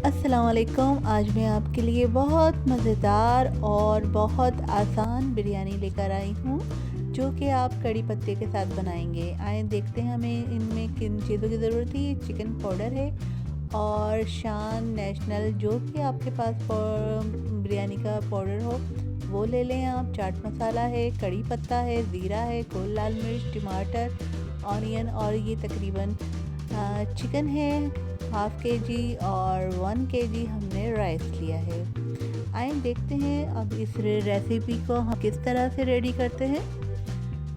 अस्सलाम वालेकुम। आज मैं आपके लिए बहुत मज़ेदार और बहुत आसान बिरयानी लेकर आई हूँ, जो कि आप कड़ी पत्ते के साथ बनाएंगे। आए देखते हैं हमें इनमें किन चीज़ों की ज़रूरत है। चिकन पाउडर है और शान नेशनल, जो कि आपके पास बिरयानी का पाउडर हो वो ले लें आप। चाट मसाला है, कड़ी पत्ता है, ज़ीरा है, गोल लाल मिर्च, टमाटर, ऑनियन, और ये तकरीबन चिकन है हाफ़ केजी और 1 केजी हमने राइस लिया है। आइए देखते हैं अब इस रेसिपी को हम किस तरह से रेडी करते हैं।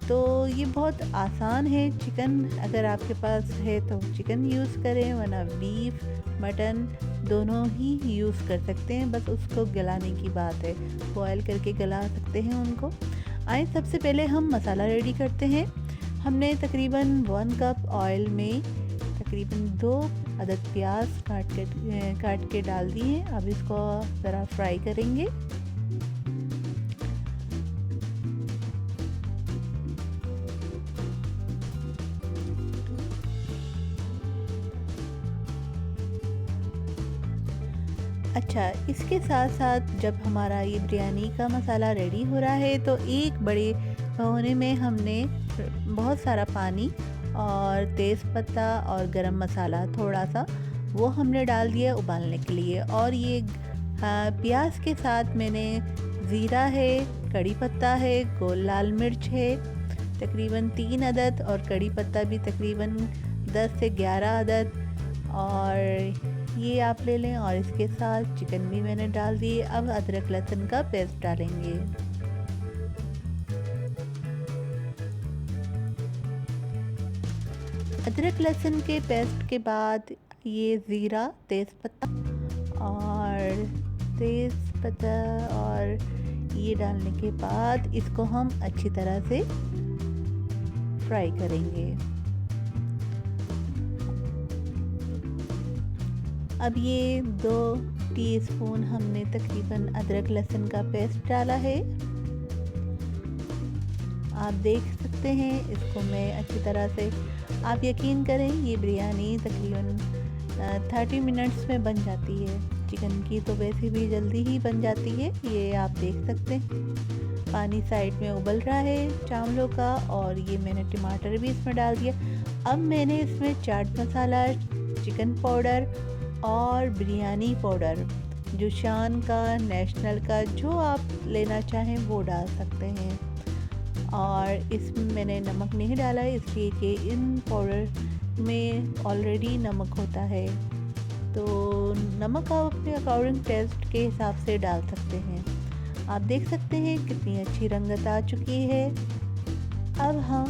तो ये बहुत आसान है। चिकन अगर आपके पास है तो चिकन यूज़ करें, वरना बीफ मटन दोनों ही यूज़ कर सकते हैं। बस उसको गलाने की बात है, बॉयल करके गला सकते हैं उनको। आइए सबसे पहले हम मसाला रेडी करते हैं। हमने तकरीबन 1 कप ऑयल में तकरीबन 2 अदद प्याज काट के डाल दिए। अब इसको ज़रा फ्राई करेंगे। अच्छा, इसके साथ साथ जब हमारा ये बिरयानी का मसाला रेडी हो रहा है तो एक बड़े भगोने में हमने बहुत सारा पानी और तेज़पत्ता और गरम मसाला थोड़ा सा वो हमने डाल दिया उबालने के लिए। और ये प्याज के साथ मैंने ज़ीरा है, कड़ी पत्ता है, गोल लाल मिर्च है तकरीबन 3 अदद, और कड़ी पत्ता भी तकरीबन 10 से 11 अदद, और ये आप ले लें। और इसके साथ चिकन भी मैंने डाल दिए। अब अदरक लहसुन का पेस्ट डालेंगे। अदरक लहसुन के पेस्ट के बाद ये ज़ीरा तेज़पत्ता और ये डालने के बाद इसको हम अच्छी तरह से फ्राई करेंगे। अब ये 2 टीस्पून हमने तकरीबन अदरक लहसुन का पेस्ट डाला है। आप देख सकते हैं इसको मैं अच्छी तरह से, आप यकीन करें ये बिरयानी तकरीबन 30 मिनट्स में बन जाती है। चिकन की तो वैसे भी जल्दी ही बन जाती है। ये आप देख सकते हैं पानी साइड में उबल रहा है चावलों का, और ये मैंने टमाटर भी इसमें डाल दिया। अब मैंने इसमें चाट मसाला, चिकन पाउडर और बिरयानी पाउडर, जो शान का नेशनल का, जो आप लेना चाहें वो डाल सकते हैं। और इसमें मैंने नमक नहीं डाला है इसलिए कि इन पाउडर में ऑलरेडी नमक होता है, तो नमक आप अपने अकॉर्डिंग टेस्ट के हिसाब से डाल सकते हैं। आप देख सकते हैं कितनी अच्छी रंगत आ चुकी है। अब हम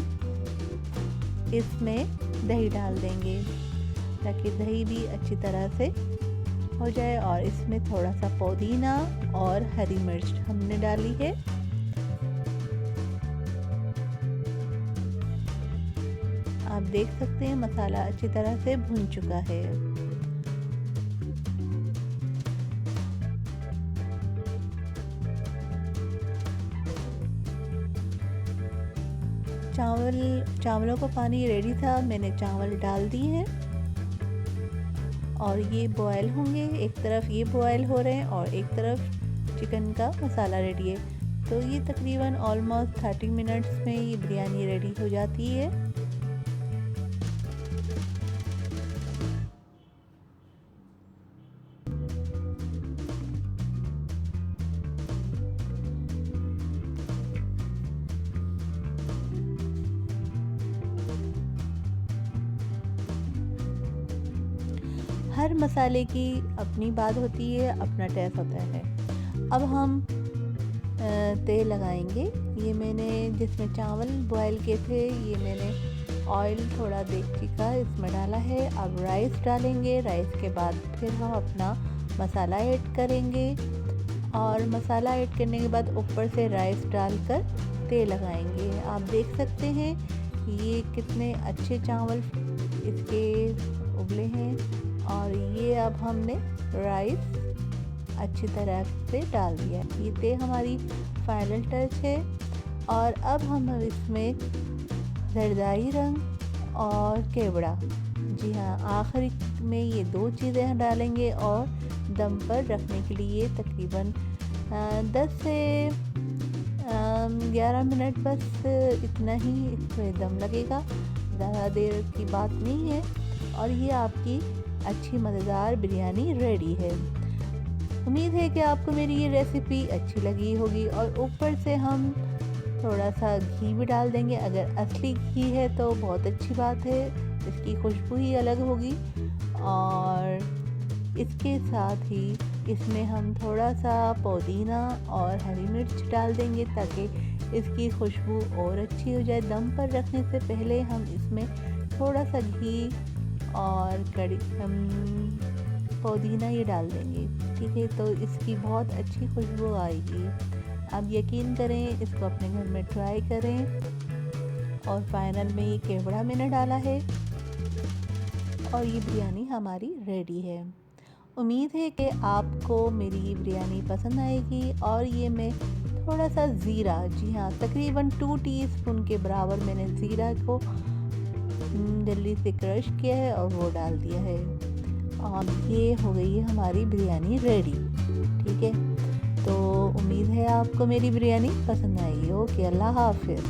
इसमें दही डाल देंगे ताकि दही भी अच्छी तरह से हो जाए। और इसमें थोड़ा सा पुदीना और हरी मिर्च हमने डाली है। आप देख सकते हैं मसाला अच्छी तरह से भुन चुका है। चावलों का पानी रेडी था, मैंने चावल डाल दिए हैं और ये बॉयल होंगे। एक तरफ ये बॉयल हो रहे हैं और एक तरफ चिकन का मसाला रेडी है। तो ये तकरीबन ऑलमोस्ट 30 मिनट्स में ये बिरयानी रेडी हो जाती है। हर मसाले की अपनी बात होती है, अपना टेस्ट होता है। अब हम तेल लगाएंगे। ये मैंने जिसमें चावल बॉयल किए थे, ये मैंने ऑयल थोड़ा देसी का इसमें डाला है। अब राइस डालेंगे। राइस के बाद फिर हम अपना मसाला ऐड करेंगे, और मसाला ऐड करने के बाद ऊपर से राइस डालकर तेल लगाएंगे। आप देख सकते हैं ये कितने अच्छे चावल इसके उबले हैं। और ये अब हमने राइस अच्छी तरह से डाल दिया। ये थे हमारी फाइनल टच है। और अब हम इसमें जरदाई रंग और केवड़ा, जी हाँ, आखिर में ये 2 चीज़ें हम डालेंगे और दम पर रखने के लिए तकरीबन 10 से 11 मिनट, बस इतना ही इसमें दम लगेगा, ज़्यादा देर की बात नहीं है। और ये आपकी अच्छी मज़ेदार बिरयानी रेडी है। उम्मीद है कि आपको मेरी ये रेसिपी अच्छी लगी होगी। और ऊपर से हम थोड़ा सा घी भी डाल देंगे। अगर असली घी है तो बहुत अच्छी बात है, इसकी खुशबू ही अलग होगी। और इसके साथ ही इसमें हम थोड़ा सा पुदीना और हरी मिर्च डाल देंगे ताकि इसकी खुशबू और अच्छी हो जाए। दम पर रखने से पहले हम इसमें थोड़ा सा घी और पुदीना ये डाल देंगे, ठीक है। तो इसकी बहुत अच्छी खुशबू आएगी। आप यकीन करें, इसको अपने घर में ट्राई करें। और फाइनल में ये केवड़ा मैंने डाला है और ये बिरयानी हमारी रेडी है। उम्मीद है कि आपको मेरी ये बिरयानी पसंद आएगी। और ये मैं थोड़ा सा ज़ीरा, जी हाँ, तकरीबन 2 टीस्पून के बराबर मैंने ज़ीरा को जल्दी से क्रश किया है और वो डाल दिया है। और ये हो गई है हमारी बिरयानी रेडी, ठीक है। तो उम्मीद है आपको मेरी बिरयानी पसंद आएगी। ओके, अल्लाह हाफ़िज़।